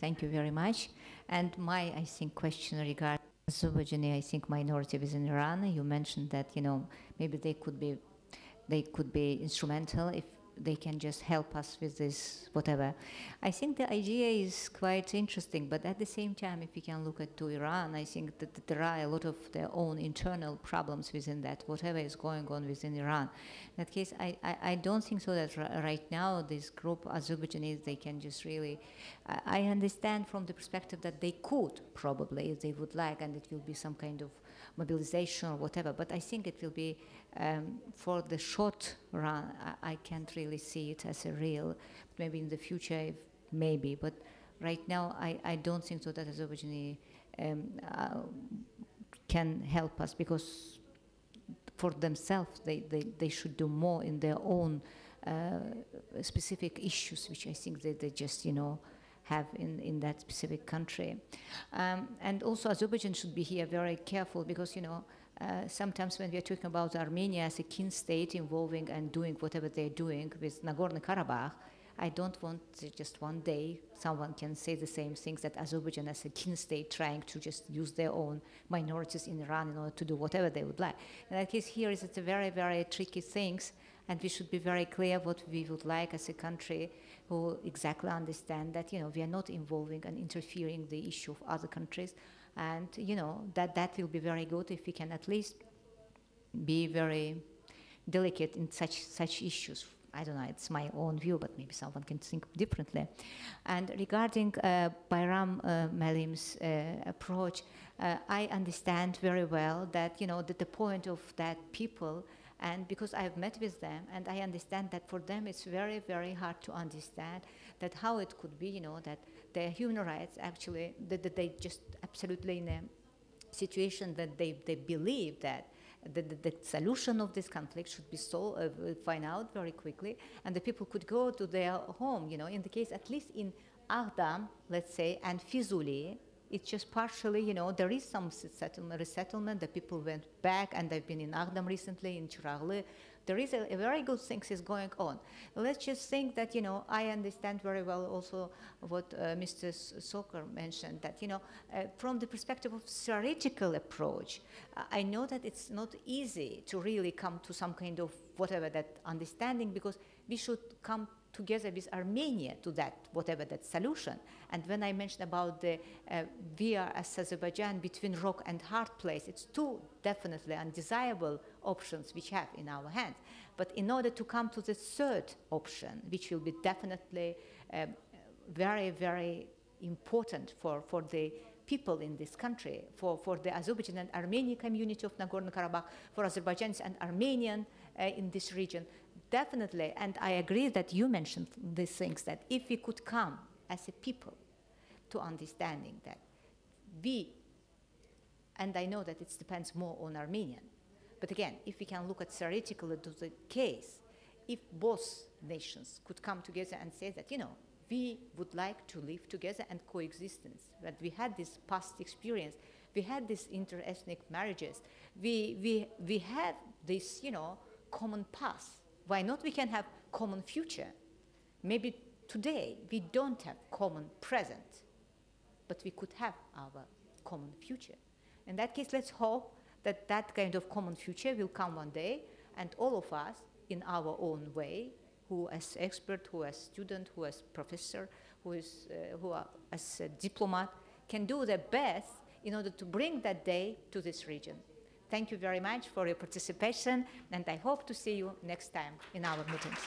Thank you very much. And my, I think, question regarding Azerbaijani, I think, minority within Iran. You mentioned that, maybe they could be instrumental if they can just help us with this, whatever. I think the idea is quite interesting, but at the same time, if we can look to Iran, I think that there are a lot of their own internal problems within that, whatever is going on within Iran. In that case, I don't think so that right now this group, Azerbaijanis, they can just really, I understand from the perspective that they could probably, if they would like, and it will be some kind of mobilization or whatever, but I think it will be, for the short run, I can't really see it as a real, maybe in the future, maybe, but right now I don't think so that Azerbaijani can help us, because for themselves they should do more in their own specific issues, which I think they just have in that specific country. And also Azerbaijan should be here very careful, because sometimes when we are talking about Armenia as a kin state involving and doing whatever they're doing with Nagorno-Karabakh, I don't want just one day someone can say the same things, that Azerbaijan as a kin state trying to just use their own minorities in Iran in order to do whatever they would like. In that case, here it's a very, very tricky things, and we should be very clear what we would like as a country who exactly understand that, we are not involving and interfering the issue of other countries, and, that will be very good if we can at least be very delicate in such issues. I don't know, it's my own view, but maybe someone can think differently. And regarding Bayram Malim's approach, I understand very well that, that the point of that people, and because I've met with them, and I understand that for them it's very, very hard to understand that how it could be, that their human rights actually, that they just absolutely in a situation that they believe that the solution of this conflict should be find out very quickly, and the people could go to their home. In the case, at least in Aghdam, let's say, and Fizuli, it's just partially, there is some resettlement. The people went back, and they've been in Aghdam recently, in Chiragli. There is a very good thing is going on. Let's just think that, I understand very well also what Mr. Sokar mentioned, that, from the perspective of theoretical approach, I know that it's not easy to really come to some kind of whatever that understanding, because we should come together with Armenia to that, whatever that solution. And when I mentioned about the we are as Azerbaijan between rock and hard place, it's two definitely undesirable options which have in our hands. But in order to come to the third option, which will be definitely very, very important for the people in this country, for the Azerbaijan and Armenian community of Nagorno-Karabakh, for Azerbaijanis and Armenian in this region, definitely. And I agree that you mentioned these things, that if we could come as a people to understanding that we, and I know that it depends more on Armenian, but again, if we can look at theoretically to the case, if both nations could come together and say that, we would like to live together and coexistence. But we had this past experience. We had these inter-ethnic marriages. We have this, common past. Why not we can have common future? Maybe today we don't have common present, but we could have our common future. In that case, let's hope that that kind of common future will come one day, and all of us, in our own way, who as expert, who as student, who as professor, who are as a diplomat, can do their best in order to bring that day to this region. Thank you very much for your participation, and I hope to see you next time in our meetings.